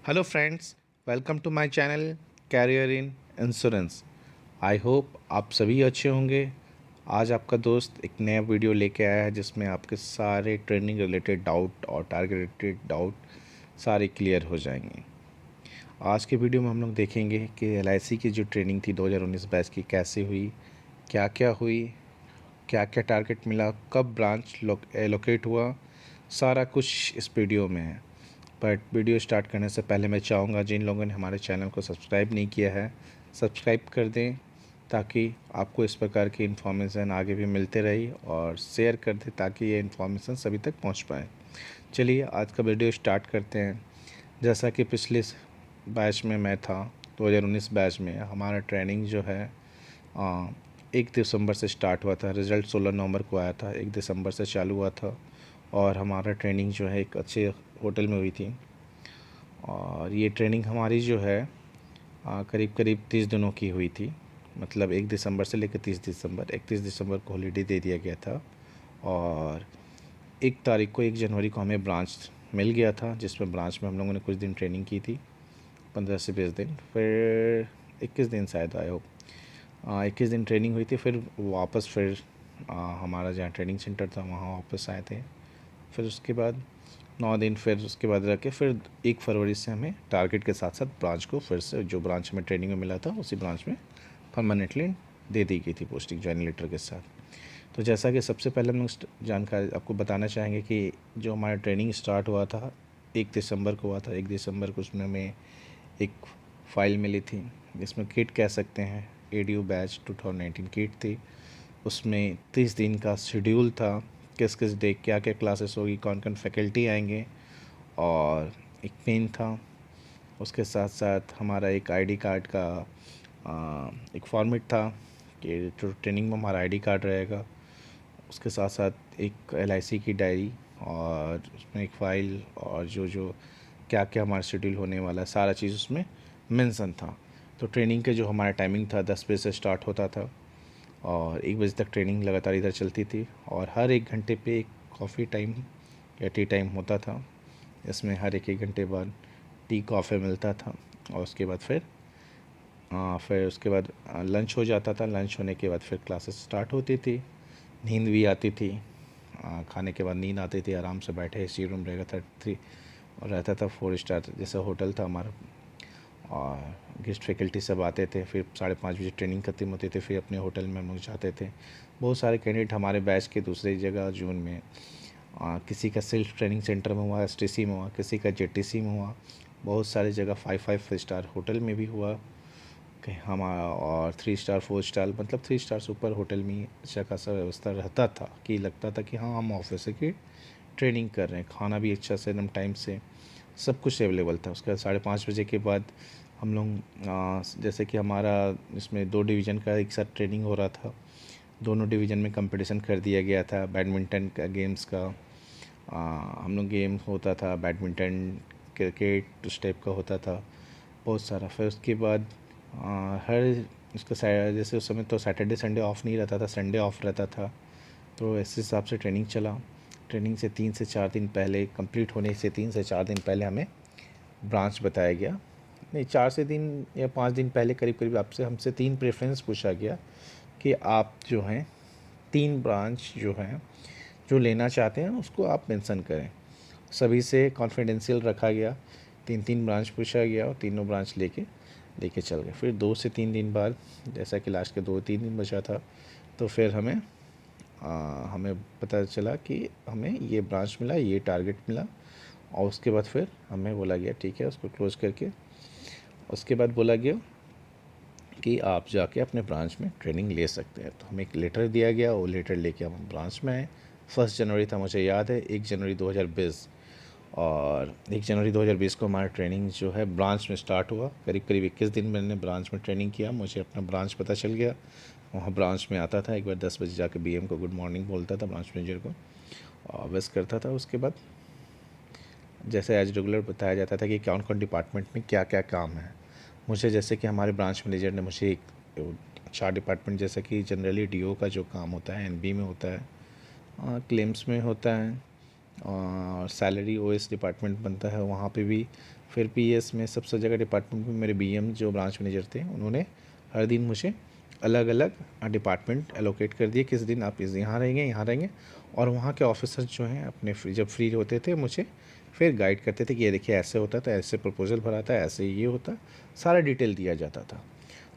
Hello friends, welcome to my channel career in insurance. I hope आप सभी अच्छे होंगे। आज आपका दोस्त एक नया वीडियो लेके आया है जिसमें आपके सारे ट्रेनिंग रिलेटेड डाउट और टारगेट रिलेटेड डाउट सारे क्लियर हो जाएंगे। आज के वीडियो में हम लोग देखेंगे कि एलआईसी की जो ट्रेनिंग थी 2019 बैच की कैसे हुई, क्या क्या हुई, क्या क्या टारगेट मिला, कब ब्रांच एलोकेट हुआ, सारा कुछ इस वीडियो में है। बट वीडियो स्टार्ट करने से पहले मैं चाहूँगा जिन लोगों ने हमारे चैनल को सब्सक्राइब नहीं किया है सब्सक्राइब कर दें, ताकि आपको इस प्रकार की इन्फॉर्मेशन आगे भी मिलते रही, और शेयर कर दें ताकि ये इन्फॉर्मेशन सभी तक पहुंच पाए। चलिए आज का वीडियो स्टार्ट करते हैं। जैसा कि पिछले बैच में मैं था, 2019 बैच में हमारा ट्रेनिंग जो है 1 दिसंबर से स्टार्ट हुआ था। रिज़ल्ट 16 नवंबर को आया था, 1 दिसंबर से चालू हुआ था। और हमारा ट्रेनिंग जो है एक अच्छे होटल में हुई थी। और ये ट्रेनिंग हमारी जो है करीब करीब 30 दिनों की हुई थी। मतलब 1 दिसंबर से लेकर 30 दिसंबर, 31 दिसंबर को हॉलीडे दे दिया गया था। और 1 तारीख को 1 जनवरी को हमें ब्रांच मिल गया था, जिसमें ब्रांच में हम लोगों ने कुछ दिन ट्रेनिंग की थी, 15 से 20 दिन। फिर 21 दिन शायद आए हो, 21 दिन ट्रेनिंग हुई थी। फिर वापस हमारा जहाँ ट्रेनिंग सेंटर था वहाँ वापस आए थे। फिर उसके बाद 9 दिन फिर उसके बाद रह के फिर 1 फरवरी से हमें टारगेट के साथ साथ ब्रांच को फिर से जो ब्रांच में ट्रेनिंग में मिला था उसी ब्रांच में परमानेंटली दे दी गई थी पोस्टिंग ज्वाइनिंग लेटर के साथ। तो जैसा कि सबसे पहले हम लोग जानकारी आपको बताना चाहेंगे कि जो हमारा ट्रेनिंग स्टार्ट हुआ था 1 दिसंबर को हुआ था। 1 दिसंबर को उसमें हमें एक फ़ाइल मिली थी जिसमें किट कह सकते हैं, एडीयू बैच 2019 किट थी। उसमें 30 दिन का शेड्यूल था, किस किस डे क्या क्या क्लासेस होगी, कौन कौन फैकल्टी आएंगे, और एक पेन था। उसके साथ साथ हमारा एक आईडी कार्ड का एक फॉर्मेट था कि जो ट्रेनिंग में हमारा आईडी कार्ड रहेगा। उसके साथ साथ एक एलआईसी की डायरी, और उसमें एक फ़ाइल, और जो जो क्या क्या हमारा शेड्यूल होने वाला है सारा चीज़ उसमें मेंशन था। तो ट्रेनिंग के जो हमारा टाइमिंग था 10 बजे से स्टार्ट होता था और 1 बजे तक ट्रेनिंग लगातार इधर चलती थी। और हर 1 घंटे पे एक कॉफ़ी टाइम या टी टाइम होता था। इसमें हर एक घंटे बाद टी कॉफ़ी मिलता था। और उसके बाद फिर उसके बाद लंच हो जाता था। लंच होने के बाद फिर क्लासेस स्टार्ट होती थी। नींद भी आती थी। खाने के बाद नींद आती थी। आराम से बैठे एसी रूम रहेगा था 3 और रहता था 4 स्टार जैसा होटल था हमारा। और गेस्ट फैकल्टी सब आते थे। फिर 5:30 बजे ट्रेनिंग ख़त्म होती थी, फिर अपने होटल में हम लोग जाते थे। बहुत सारे कैंडिडेट हमारे बैच के दूसरी जगह जून में किसी का सेल्फ ट्रेनिंग सेंटर में हुआ, एसटीसी में हुआ, किसी का जेटीसी में हुआ। बहुत सारी जगह 5 स्टार होटल में भी हुआ कि हम और 3 स्टार 4 स्टार, मतलब 3 स्टार से ऊपर होटल में अच्छा खासा व्यवस्था रहता था कि लगता था कि हाँ हम ऑफिस की ट्रेनिंग कर रहे हैं। खाना भी अच्छा से एकदम टाइम से सब कुछ अवेलेबल था। उसके बाद 5:30 बजे के बाद हम लोग जैसे कि हमारा इसमें 2 डिवीज़न का एक साथ ट्रेनिंग हो रहा था। दोनों डिवीज़न में कंपटीशन कर दिया गया था बैडमिंटन का गेम्स का। हम लोग गेम होता था बैडमिंटन, क्रिकेट उस टाइप का होता था बहुत सारा। फिर उसके बाद हर उसका जैसे उस समय तो सैटरडे संडे ऑफ नहीं रहता था, संडे ऑफ रहता था। तो इस हिसाब से ट्रेनिंग चला। ट्रेनिंग से 3 से 4 दिन पहले कंप्लीट होने से 3 से 4 दिन पहले हमें ब्रांच बताया गया। नहीं, 4 से 3 या 5 दिन पहले करीब करीब आपसे हमसे 3 प्रेफरेंस पूछा गया कि आप जो हैं 3 ब्रांच जो हैं जो लेना चाहते हैं उसको आप मेंशन करें। सभी से कॉन्फिडेंशियल रखा गया। 3 ब्रांच पूछा गया और तीनों ब्रांच लेके लेके चल गए। फिर 2 से 3 दिन बाद जैसा कि लास्ट के 2-3 दिन बचा था, तो फिर हमें पता चला कि हमें ये ब्रांच मिला, ये टारगेट मिला। और उसके बाद फिर हमें बोला गया ठीक है उसको क्लोज़ करके। उसके बाद बोला गया कि आप जाके अपने ब्रांच में ट्रेनिंग ले सकते हैं। तो हमें एक लेटर दिया गया, वो लेटर लेके हम ब्रांच में आए। 1 जनवरी था, मुझे याद है, 1 जनवरी 2020। और 1 जनवरी 2020 को हमारा ट्रेनिंग जो है ब्रांच में स्टार्ट हुआ। करीब करीब 21 दिन मैंने ब्रांच में ट्रेनिंग किया। मुझे अपना ब्रांच पता चल गया। वहाँ ब्रांच में आता था, एक बार 10 बजे जाके बीएम को गुड मॉर्निंग बोलता था, ब्रांच मैनेजर को, और विश करता था। उसके बाद जैसे एज रेगुलर बताया जाता था कि कौन कौन डिपार्टमेंट में क्या क्या काम है। मुझे जैसे कि हमारे ब्रांच मैनेजर ने मुझे एक 4 डिपार्टमेंट, जैसे कि जनरली डीओ का जो काम होता है एनबी में होता है, क्लेम्स में होता है, और सैलरी ओएस डिपार्टमेंट बनता है वहाँ पे भी। फिर पीएस में सबसे जगह डिपार्टमेंट में मेरे बीएम जो ब्रांच मैनेजर थे उन्होंने हर दिन मुझे अलग अलग डिपार्टमेंट एलोकेट कर दिए, किस दिन आप इस यहाँ रहेंगे। और वहाँ के ऑफिसर जो हैं अपने जब फ्री होते थे मुझे फिर गाइड करते थे कि ये देखिए ऐसे होता था, ऐसे प्रपोजल भरा था, ऐसे ये होता, सारा डिटेल दिया जाता था।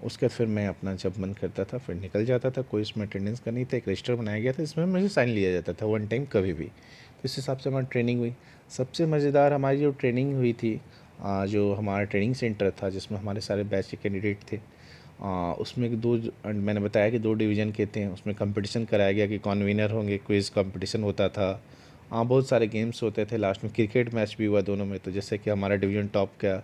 उसके बाद फिर मैं अपना जब मन करता था फिर निकल जाता था। कोई इसमें अटेंडेंस का नहीं था, एक रजिस्टर बनाया गया था इसमें मुझे साइन लिया जाता था वन टाइम कभी भी। तो इस हिसाब से हमारी ट्रेनिंग हुई। सबसे मज़ेदार हमारी जो ट्रेनिंग हुई थी, जो हमारा ट्रेनिंग सेंटर था जिसमें हमारे सारे बैच के कैंडिडेट थे, उसमें मैंने बताया कि 2 डिवीज़न के थे। उसमें कंपटीशन कराया गया कि कौन विनर होंगे, क्विज़ कंपटीशन होता था। बहुत सारे गेम्स होते थे, लास्ट में क्रिकेट मैच भी हुआ दोनों में। तो जैसे कि हमारा डिवीज़न टॉप का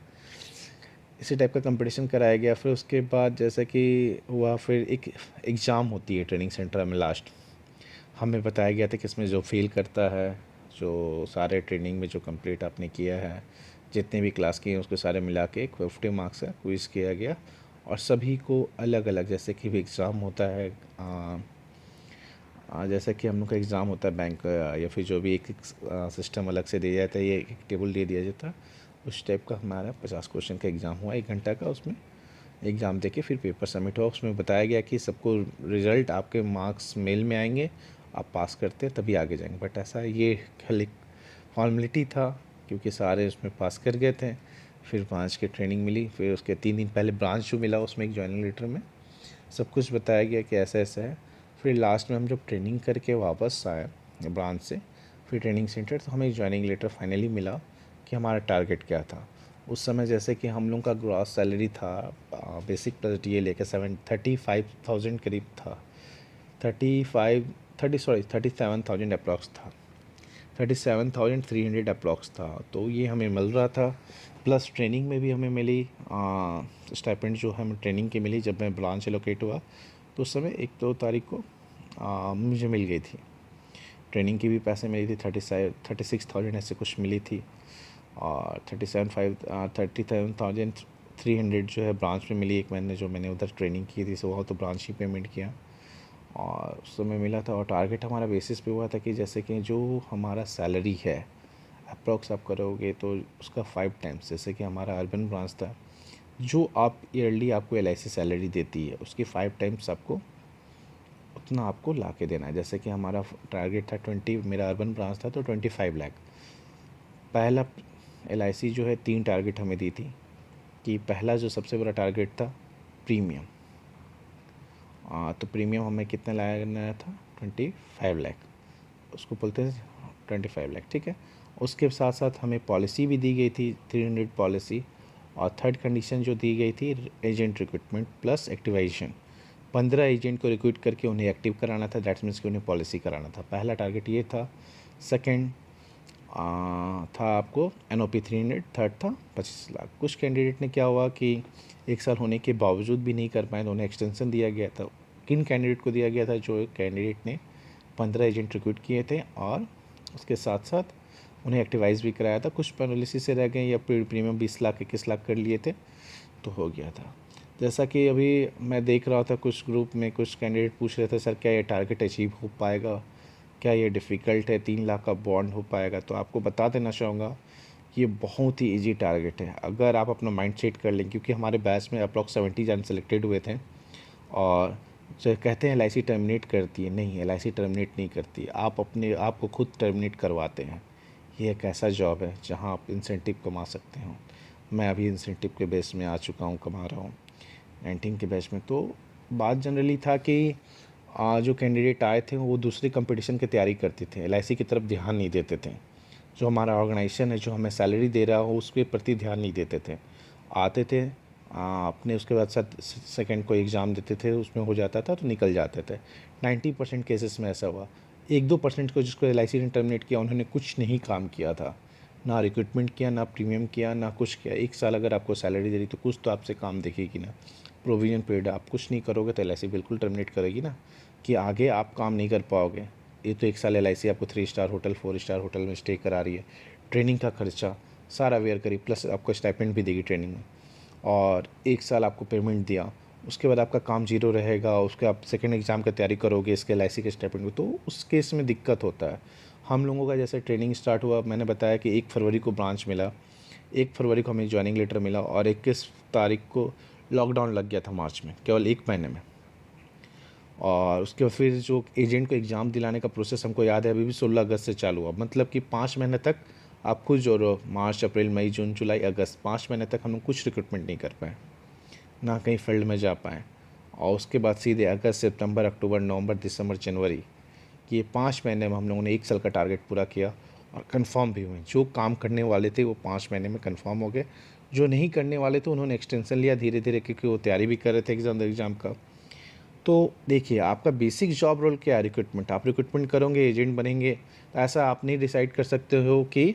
इसी टाइप का कंपटीशन कराया गया। फिर उसके बाद जैसे कि हुआ फिर एक एग्ज़ाम होती है ट्रेनिंग सेंटर में लास्ट। हमें बताया गया था कि इसमें जो फेल करता है, जो सारे ट्रेनिंग में जो कंप्लीट आपने किया है, जितने भी क्लास किए हैं उसको सारे मिला के एक 50 मार्क्स का क्विज़ किया गया। और सभी को अलग अलग जैसे कि भी एग्ज़ाम होता है, जैसे कि हम लोग का एग्ज़ाम होता है बैंक या फिर जो भी एक सिस्टम अलग से दिया जाता है, ये एक टेबल दे दिया जाता है, उस टाइप का हमारा 50 क्वेश्चन का एग्ज़ाम हुआ 1 घंटा का। उसमें एग्ज़ाम दे के फिर पेपर सबमिट हुआ। उसमें बताया गया कि सबको रिज़ल्ट आपके मार्क्स मेल में आएंगे, आप पास करते हैं तभी आगे जाएंगे। बट ऐसा ये खाली फॉर्मेलिटी था क्योंकि सारे उसमें पास कर गए थे। फिर ब्रांच की ट्रेनिंग मिली, फिर उसके 3 दिन पहले ब्रांच जो मिला उसमें एक ज्वाइनिंग लेटर में सब कुछ बताया गया कि ऐसा ऐसा है। फिर लास्ट में हम जब ट्रेनिंग करके वापस आए ब्रांच से फिर ट्रेनिंग सेंटर, तो हमें एक ज्वाइनिंग लेटर फाइनली मिला कि हमारा टारगेट क्या था। उस समय जैसे कि हम लोग का ग्रॉस सैलरी था बेसिक प्लस डीए लेके 35,000 करीब था। 37,000 अप्रॉक्स था, 37,300 अप्रॉक्स था। तो ये हमें मिल रहा था। प्लस ट्रेनिंग में भी हमें मिली स्टाइपेंड जो हमें ट्रेनिंग की मिली। जब मैं ब्रांच एलोकेट हुआ तो उस समय 1-2 तारीख को मुझे मिल गई थी ट्रेनिंग की भी पैसे मिली थी। 36,000 ऐसे कुछ मिली थी। और 37,300 जो है ब्रांच में मिली। एक महीने जो मैंने उधर ट्रेनिंग की थी सो वो तो ब्रांच ही पेमेंट किया और उस समय मिला था। और टारगेट हमारा बेसिस पे हुआ था कि जैसे कि जो हमारा सैलरी है अप्रॉक्स आप करोगे तो उसका 5 टाइम्स, जैसे कि हमारा अर्बन ब्रांच था जो आप ईयरली आपको LIC सैलरी देती है उसकी 5 टाइम्स आपको उतना आपको ला के देना है। जैसे कि हमारा टारगेट था 20, मेरा अर्बन ब्रांच था तो 25 लाख। पहला LIC जो है 3 टारगेट हमें दी थी कि पहला जो सबसे बड़ा टारगेट था प्रीमियम। तो प्रीमियम हमें कितना लाना था 25 लाख, उसको बोलते हैं 25 लाख, ठीक है। उसके साथ साथ हमें पॉलिसी भी दी गई थी 300 पॉलिसी। और थर्ड कंडीशन जो दी गई थी एजेंट रिक्रूटमेंट प्लस एक्टिवाइजेशन। 15 एजेंट को रिक्रूट करके उन्हें एक्टिव कराना था, दैट मीन्स कि उन्हें पॉलिसी कराना था। पहला टारगेट ये था। सेकेंड था आपको NOP 300, थर्ड था 25 लाख। कुछ कैंडिडेट ने क्या हुआ कि 1 साल होने के बावजूद भी नहीं कर पाए तो उन्हें एक्सटेंशन दिया गया था। किन कैंडिडेट को दिया गया था? जो कैंडिडेट ने 15 एजेंट रिक्रूट किए थे और उसके साथ साथ उन्हें एक्टिवाइज भी कराया था। कुछ पॉलिसी से रह गए या प्रीमियम 20 लाख 21 लाख कर लिए थे तो हो गया था। जैसा कि अभी मैं देख रहा था कुछ ग्रुप में कुछ कैंडिडेट पूछ रहे थे सर क्या ये टारगेट अचीव हो पाएगा, क्या ये डिफ़िकल्ट है, 3 लाख का बॉन्ड हो पाएगा? तो आपको बता देना चाहूँगा ये बहुत ही इजी टारगेट है अगर आप अपना माइंड सेट कर लें। क्योंकि हमारे बैच में अप्रॉक्स 70 जन सेलेक्टेड हुए थे। और जो कहते हैं LIC टर्मिनेट करती है, नहीं LIC टर्मिनेट नहीं करती, आप अपने आप को खुद टर्मिनेट करवाते हैं। ये एक ऐसा जॉब है जहाँ आप इंसेंटिव कमा सकते हो। मैं अभी इंसेंटिव के बेस में आ चुका हूँ, कमा रहा हूँ 19 के बैच में। तो बात जनरली था कि जो कैंडिडेट आए थे वो दूसरी कंपटीशन की तैयारी करते थे, LIC की तरफ ध्यान नहीं देते थे। जो हमारा ऑर्गेनाइजेशन है जो हमें सैलरी दे रहा हो उसके प्रति ध्यान नहीं देते थे। आते थे अपने, उसके बाद सेकेंड को एग्ज़ाम देते थे, उसमें हो जाता था तो निकल जाते थे। 90% केसेस में ऐसा हुआ। 1-2% को जिसको LIC ने टर्मिनेट किया उन्होंने कुछ नहीं काम किया था, ना रिक्रूटमेंट किया, ना प्रीमियम किया, ना कुछ किया। 1 साल अगर आपको सैलरी दे रही तो कुछ तो आपसे काम देखेगी ना। प्रोविज़न पीरियड आप कुछ नहीं करोगे तो LIC बिल्कुल टर्मिनेट करेगी ना, कि आगे आप काम नहीं कर पाओगे। ये तो 1 साल LIC आपको 3 स्टार होटल 4 स्टार होटल में स्टे करा रही है, ट्रेनिंग का खर्चा सारा वेयर करी, प्लस आपको स्टाइपेंड भी देगी ट्रेनिंग में। और 1 साल आपको पेमेंट दिया, उसके बाद आपका काम जीरो रहेगा, उसके आप सेकेंड एग्ज़ाम की तैयारी करोगे इसके LIC के स्टाइपेंड में, तो उस केस में दिक्कत होता है। हम लोगों का जैसे ट्रेनिंग स्टार्ट हुआ, मैंने बताया कि 1 फरवरी को ब्रांच मिला, 1 फरवरी को हमें जॉइनिंग लेटर मिला और 21 तारीख को लॉकडाउन लग गया था मार्च में, केवल 1 महीने में। और उसके बाद फिर जो एजेंट को एग्ज़ाम दिलाने का प्रोसेस हमको याद है अभी भी 16 अगस्त से चालू हुआ, मतलब कि 5 महीने तक आपको जो मार्च, अप्रैल, मई, जून, जुलाई, अगस्त 5 महीने तक हम लोग कुछ रिक्रूटमेंट नहीं कर पाए, ना कहीं फील्ड में जा पाएँ। और उसके बाद सीधे अगस्त, सितंबर, अक्टूबर, नवंबर, दिसंबर, जनवरी, ये 5 महीने में हम लोगों ने 1 साल का टारगेट पूरा किया और कंफर्म भी हुए। जो काम करने वाले थे वो 5 महीने में कंफर्म हो गए, जो नहीं करने वाले थे उन्होंने एक्सटेंशन लिया धीरे धीरे, क्योंकि वो तैयारी भी कर रहे थे एग्ज़ाम का। तो देखिए, आपका बेसिक जॉब रोल क्या है? रिक्रूटमेंट। आप रिक्रूटमेंट करोगे, एजेंट बनेंगे, तो ऐसा आप नहीं डिसाइड कर सकते हो कि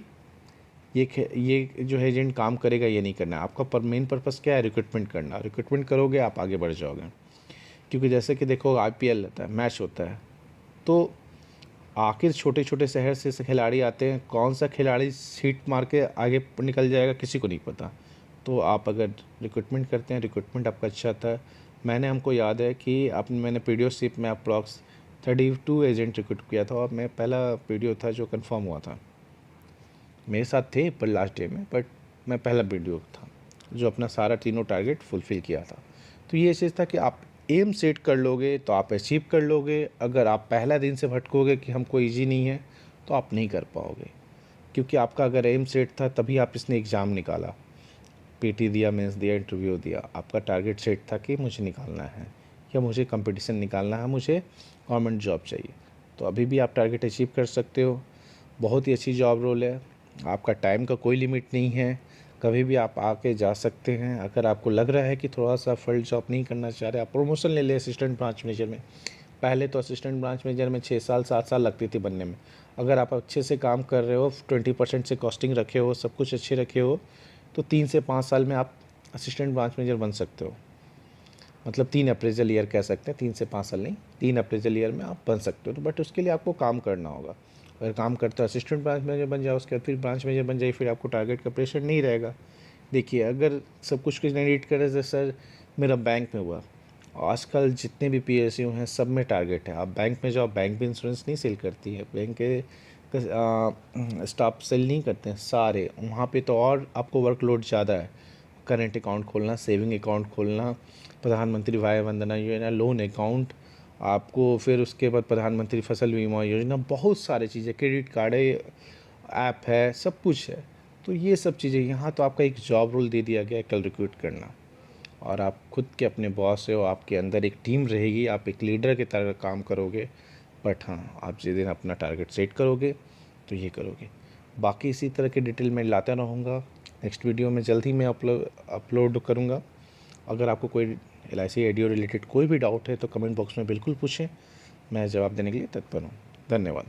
ये जो एजेंट काम करेगा, ये नहीं करना है। आपका मेन पर्पस क्या है? रिक्रूटमेंट करना। रिक्रूटमेंट करोगे आप आगे बढ़ जाओगे, क्योंकि जैसे कि देखो IPL होता है, मैच होता है, तो आखिर छोटे छोटे शहर से खिलाड़ी आते हैं, कौन सा खिलाड़ी सीट मार के आगे निकल जाएगा किसी को नहीं पता। तो आप अगर रिक्रूटमेंट करते हैं, रिक्रूटमेंट आपका अच्छा था। हमको याद है कि मैंने पीडीओशिप में अप्रॉक्स 32 एजेंट रिक्रूट किया था, और मैं पहला पीडीओ था जो कंफर्म हुआ था। मेरे साथ थे पर लास्ट डे में, बट मैं पहला पीडीओ था जो अपना सारा तीनों टारगेट फुलफ़िल किया था। तो ये चीज़ था कि आप एम सेट कर लोगे तो आप अचीव कर लोगे। अगर आप पहला दिन से भटकोगे कि हमको ईजी नहीं है, तो आप नहीं कर पाओगे, क्योंकि आपका अगर एम सेट था तभी आप इसने एग्ज़ाम निकाला, पीटी दिया, मेंस दिया, इंटरव्यू दिया। आपका टारगेट सेट था कि मुझे निकालना है, या मुझे कंपटीशन निकालना है, मुझे गवर्नमेंट जॉब चाहिए। तो अभी भी आप टारगेट अचीव कर सकते हो। बहुत ही अच्छी जॉब रोल है, आपका टाइम का कोई लिमिट नहीं है, कभी भी आप आके जा सकते हैं। अगर आपको लग रहा है कि थोड़ा सा फील्ड जॉब नहीं करना चाह रहे, आप प्रमोशन ले लें असिस्टेंट ब्रांच मैनेजर में। पहले तो असिस्टेंट ब्रांच मैनेजर में 6 साल 7 साल लगती थी बनने में। अगर आप अच्छे से काम कर रहे हो, 20% से कॉस्टिंग रखे हो, सब कुछ अच्छे रखे हो, तो 3 से 5 साल में आप असिस्टेंट ब्रांच मैनेजर बन सकते हो। मतलब 3 अप्रेजल ईयर कह सकते हैं, 3 से 5 साल नहीं, 3 अप्रेजल ईयर में आप बन सकते हो। तो बट उसके लिए आपको काम करना होगा। अगर काम करते हो असिस्टेंट ब्रांच मैनेजर बन जाओ, उसके बाद फिर ब्रांच मैनेजर बन जाइए, फिर आपको टारगेट का प्रेशर नहीं रहेगा। देखिए, अगर सब कुछ कैंडिडेट करे जैसे सर मेरा बैंक में हुआ, आजकल जितने भी PSU हैं सब में टारगेट है। आप बैंक में जाओ, बैंक भी इंश्योरेंस नहीं सेल करती है, बैंक के स्टाफ सेल नहीं करते हैं सारे। वहाँ पे तो और आपको वर्कलोड ज़्यादा है। करेंट अकाउंट खोलना, सेविंग अकाउंट खोलना, प्रधानमंत्री वय वंदना योजना, लोन अकाउंट, आपको फिर उसके बाद प्रधानमंत्री फसल बीमा योजना, बहुत सारी चीज़ें, क्रेडिट कार्ड है, ऐप है, सब कुछ है। तो ये सब चीज़ें यहाँ तो आपका एक जॉब रोल दे दिया गया है, कल रिक्रूट करना, और आप खुद के अपने बॉस हो, आपके अंदर एक टीम रहेगी, आप एक लीडर की तरह काम करोगे। बट हाँ, आप जिस दिन अपना टारगेट सेट करोगे तो ये करोगे। बाकी इसी तरह की डिटेल मैं लाता रहूँगा। नेक्स्ट वीडियो में जल्द ही मैं अपलोड करूँगा। अगर आपको कोई LIC ADO रिलेटेड कोई भी डाउट है तो कमेंट बॉक्स में बिल्कुल पूछें, मैं जवाब देने के लिए तत्पर हूँ। धन्यवाद।